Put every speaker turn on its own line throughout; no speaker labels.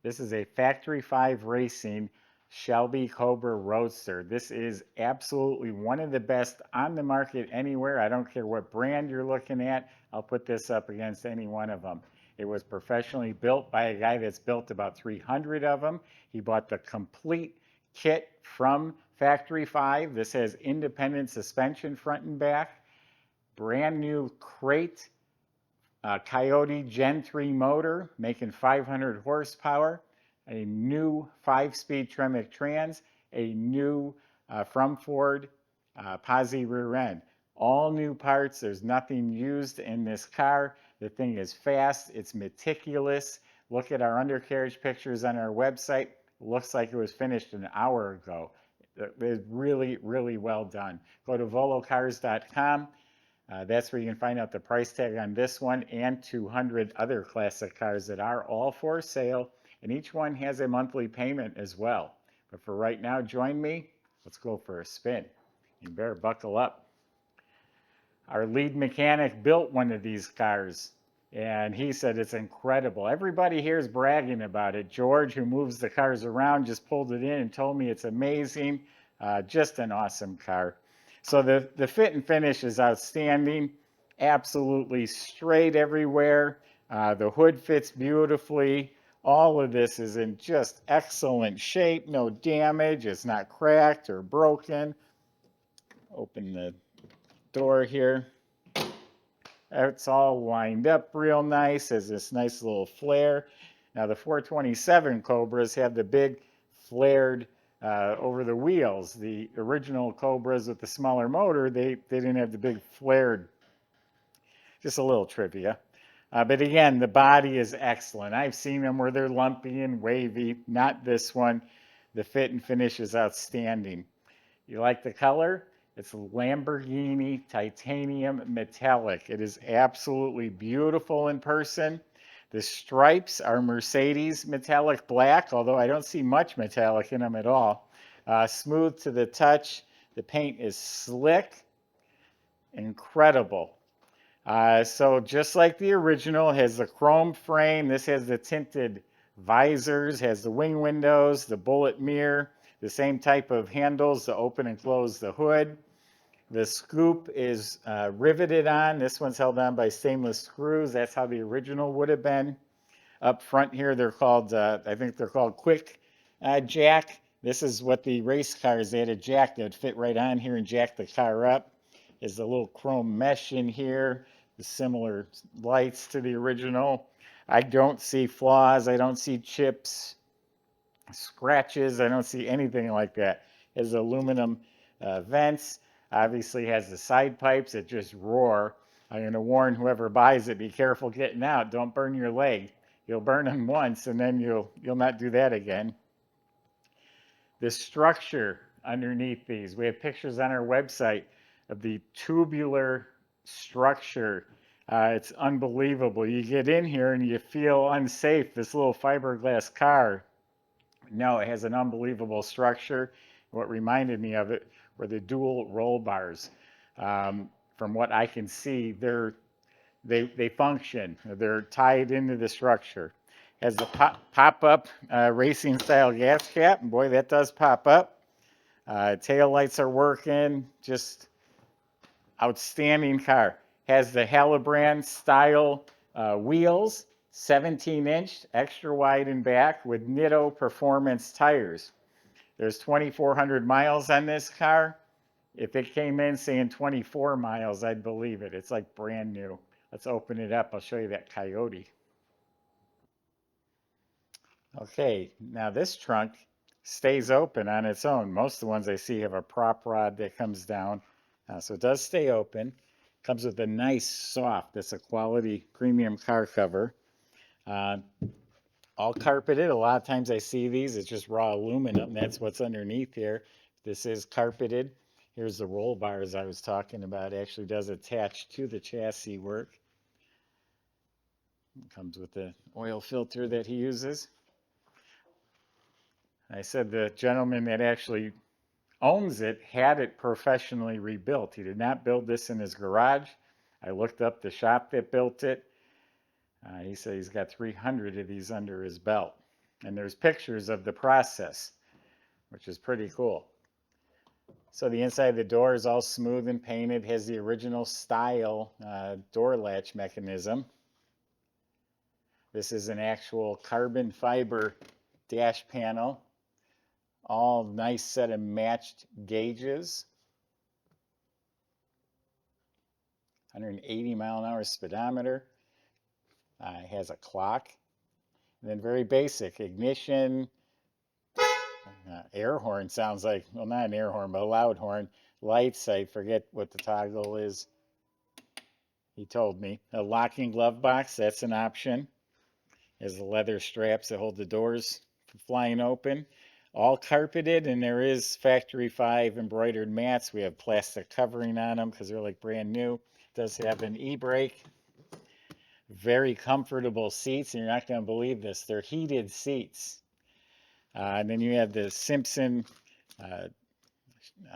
This is a Factory 5 Racing Shelby Cobra Roadster. This is absolutely one of the best on the market anywhere. I don't care what brand you're looking at. I'll put this up against any one of them. It was professionally built by a guy that's built about 300 of them. He bought the complete kit from Factory 5. This has independent suspension front and back, brand new crate, Coyote Gen 3 motor making 500 horsepower, a new 5-speed Tremec trans, a new from Ford posi rear end. All new parts. There's nothing used in this car. The thing is fast. It's meticulous. Look at our undercarriage pictures on our website. Looks like it was finished an hour ago. It's really, really well done. Go to volocars.com. That's where you can find out the price tag on this one and 200 other classic cars that are all for sale, and each one has a monthly payment as well. But for right now, join me. Let's go for a spin. You better buckle up. Our lead mechanic built one of these cars, and he said it's incredible. Everybody here is bragging about it. George, who moves the cars around, just pulled it in and told me it's amazing. Just an awesome car. So the fit and finish is outstanding. Absolutely straight everywhere. The hood fits beautifully. All of this is in just excellent shape. No damage. It's not cracked or broken. Open the door here. It's all lined up real nice. Has this nice little flare. Now the 427 Cobras have the big flared over the wheels. The original Cobras with the smaller motor, they didn't have the big flared. Just a little trivia. But again, the body is excellent. I've seen them where they're lumpy and wavy. Not this one. The fit and finish is outstanding. You like the color? It's Lamborghini Titanium Metallic. It is absolutely beautiful in person. The stripes are Mercedes Metallic Black, although I don't see much metallic in them at all. Smooth to the touch. The paint is slick. Incredible. So just like the original, has the chrome frame. This has the tinted visors, has the wing windows, the bullet mirror, the same type of handles to open and close the hood. The scoop is riveted on. This one's held on by stainless screws. That's how the original would have been. Up front here, they're called, I think they're called quick jack. This is what the race cars, they had a jack that would fit right on here and jack the car up. There's a little chrome mesh in here, the similar lights to the original. I don't see flaws. I don't see chips, scratches. I don't see anything like that. It has aluminum vents. Obviously has the side pipes that just roar. I'm going to warn whoever buys it, be careful getting out. Don't burn your leg. You'll burn them once and then you'll not do that again. The structure underneath these, we have pictures on our website of the tubular structure. It's unbelievable. You get in here and you feel unsafe. This little fiberglass car. No, it has an unbelievable structure. What reminded me of it were the dual roll bars. From what I can see, they function. They're tied into the structure. Has the pop-up racing style gas cap, and boy, that does pop up. Tail lights are working. Just outstanding car. Has the Hallibrand style wheels, 17-inch, extra wide in back with Nitto performance tires. There's 2,400 miles on this car. If it came in saying 24 miles, I'd believe it. It's like brand new. Let's open it up. I'll show you that Coyote. Okay, now this trunk stays open on its own. Most of the ones I see have a prop rod that comes down. So it does stay open. Comes with a nice soft, that's a quality premium car cover. All carpeted. A lot of times I see these, it's just raw aluminum. That's what's underneath here. This is carpeted. Here's the roll bars I was talking about. It actually does attach to the chassis work. It comes with the oil filter that he uses. I said the gentleman that actually owns it had it professionally rebuilt. He did not build this in his garage. I looked up the shop that built it. He said he's got 300 of these under his belt. And there's pictures of the process, which is pretty cool. So the inside of the door is all smooth and painted, has the original style door latch mechanism. This is an actual carbon fiber dash panel, all nice set of matched gauges. 180-mile-an-hour speedometer. It has a clock. And then very basic ignition, air horn sounds like, well, not an air horn, but a loud horn. Lights, I forget what the toggle is. He told me. A locking glove box, that's an option. There's the leather straps that hold the doors from flying open. All carpeted, and there is factory 5 embroidered mats. We have plastic covering on them because they're like brand new. It does have an e-brake. Very comfortable seats, and you're not going to believe this. They're heated seats. And then you have the Simpson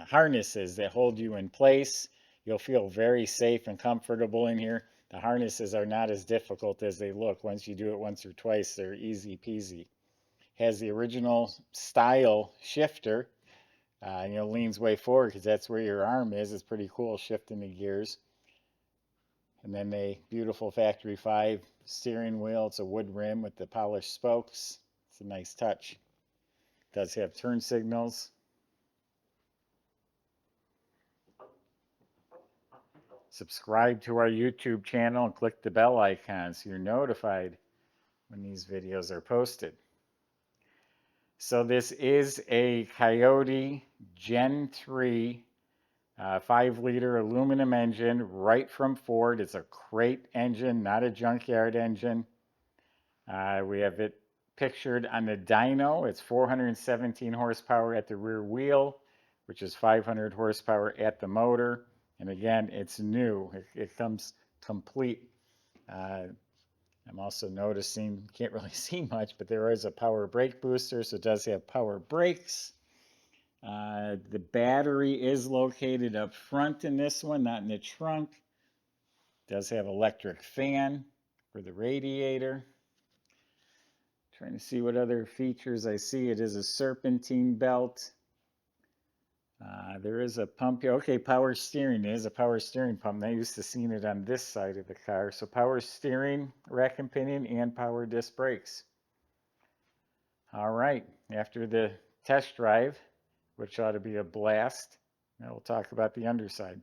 harnesses that hold you in place. You'll feel very safe and comfortable in here. The harnesses are not as difficult as they look. Once you do it once or twice, they're easy peasy. Has the original style shifter. Leans way forward because that's where your arm is. It's pretty cool shifting the gears. And then a beautiful factory 5 steering wheel. It's a wood rim with the polished spokes. It's a nice touch. It does have turn signals. Subscribe to our YouTube channel and click the bell icon so you're notified when these videos are posted. So this is a Coyote Gen 3 5-liter aluminum engine right from Ford. It's a crate engine, not a junkyard engine. We have it pictured on the dyno. It's 417 horsepower at the rear wheel, which is 500 horsepower at the motor. And again, it's new. It comes complete. I'm also noticing, can't really see much, but there is a power brake booster, so it does have power brakes. The battery is located up front in this one, not in the trunk. It does have electric fan for the radiator. Trying to see what other features I see. It is a serpentine belt. There is a pump here. Okay, power steering. There is a power steering pump. I used to see it on this side of the car. So power steering, rack and pinion, and power disc brakes. All right, after the test drive, which ought to be a blast, now we'll talk about the underside.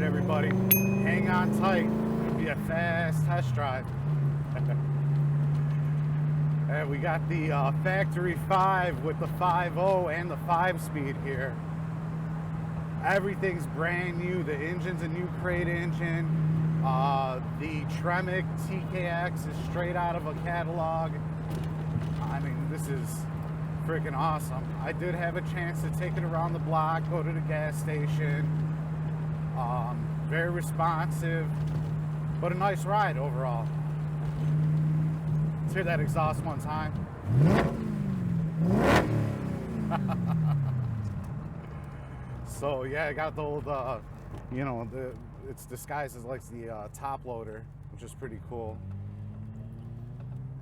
Everybody, hang on tight. It'll be a fast test drive. And we got the factory 5 with the 5.0 and the 5-speed here. Everything's brand new. The engine's a new crate engine. The Tremec TKX is straight out of a catalog. I mean, this is freaking awesome. I did have a chance to take it around the block, go to the gas station. Very responsive, but a nice ride overall. Let's hear that exhaust one time. So yeah, I got the old, it's disguised as like the top loader, which is pretty cool.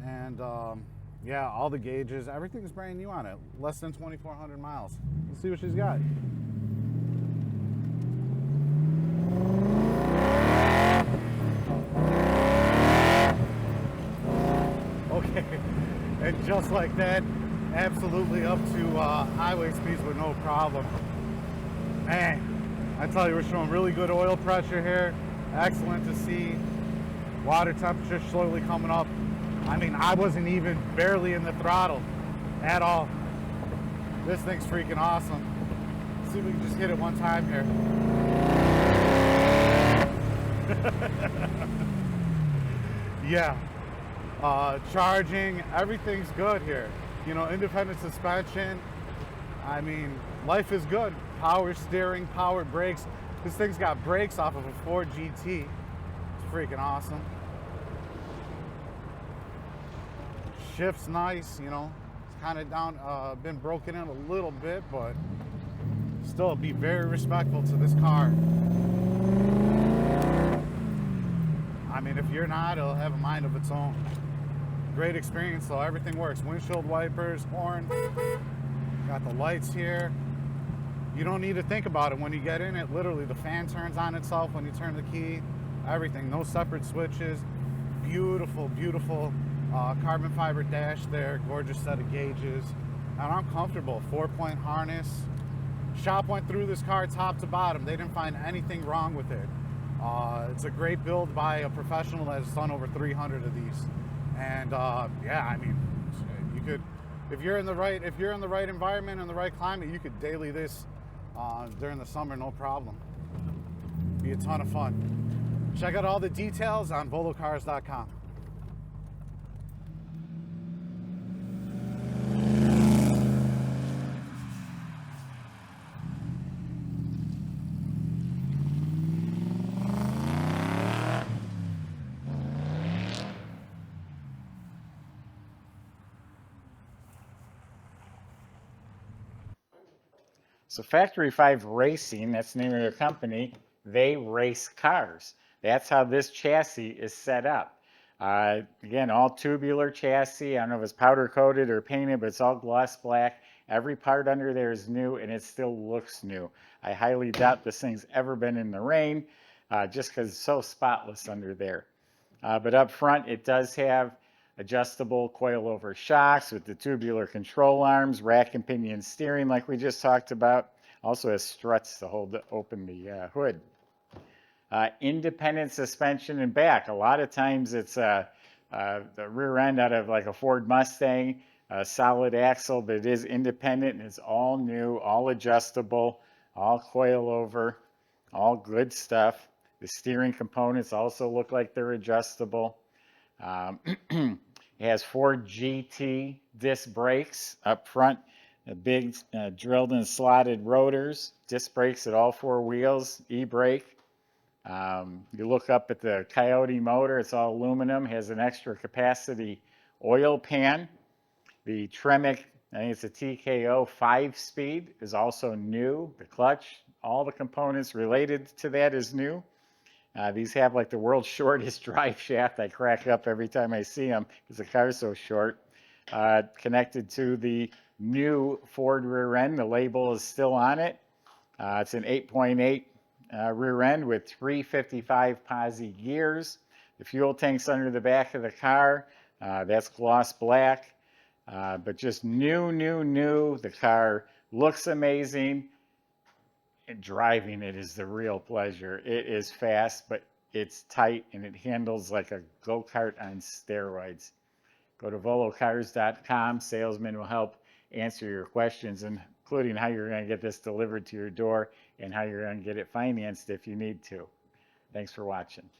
And yeah, all the gauges, everything's brand new on it. Less than 2,400 miles. Let's see what she's got. Okay, and just like that, absolutely up to highway speeds with no problem. Man, I tell you, we're showing really good oil pressure here. excellent to see. Water temperature slowly coming up. I mean, I wasn't even barely in the throttle at all. This thing's freaking awesome. Let's see if we can just hit it one time here. Yeah. Charging, everything's good here. You know, independent suspension. I mean, life is good. Power steering, power brakes. This thing's got brakes off of a Ford GT. It's freaking awesome. Shift's nice, you know. It's kind of down, been broken in a little bit, but still be very respectful to this car. I mean, if you're not, it'll have a mind of its own. Great experience though, everything works. Windshield wipers, horn, got the lights here. You don't need to think about it when you get in it. Literally, the fan turns on itself when you turn the key. Everything, no separate switches. Beautiful, beautiful carbon fiber dash there. Gorgeous set of gauges. And I'm comfortable. 4-point harness. Shop went through this car top to bottom. They didn't find anything wrong with it. It's a great build by a professional that has done over 300 of these. And yeah, I mean, you could, if you're in the right environment and the right climate, you could daily this during the summer, no problem. Be a ton of fun. Check out all the details on volocars.com.
So Factory 5 Racing, that's the name of their company, they race cars. That's how this chassis is set up. Again, all tubular chassis. I don't know if it's powder coated or painted, but it's all gloss black. Every part under there is new, and it still looks new. I highly doubt this thing's ever been in the rain, just because it's so spotless under there. But up front, it does have adjustable coilover shocks with the tubular control arms, rack and pinion steering like we just talked about. Also has struts to open the hood. Independent suspension in back. A lot of times it's the rear end out of like a Ford Mustang, a solid axle, but it is independent and it's all new, all adjustable, all coilover, all good stuff. The steering components also look like they're adjustable. It has Ford GT disc brakes up front, big drilled and slotted rotors, disc brakes at all four wheels, e-brake. You look up at the Coyote motor, it's all aluminum, has an extra capacity oil pan. The Tremec, I think it's a TKO 5-speed, is also new. The clutch, all the components related to that is new. These have like the world's shortest drive shaft. I crack up every time I see them because the car's so short. Connected to the new Ford rear end. The label is still on it. It's an 8.8 rear end with 355 posi gears. The fuel tank's under the back of the car. That's gloss black. But just new. The car looks amazing. And driving it is the real pleasure. It is fast, but it's tight and it handles like a go-kart on steroids. Go to volocars.com. Salesman will help answer your questions, including how you're going to get this delivered to your door and how you're going to get it financed if you need to. Thanks for watching.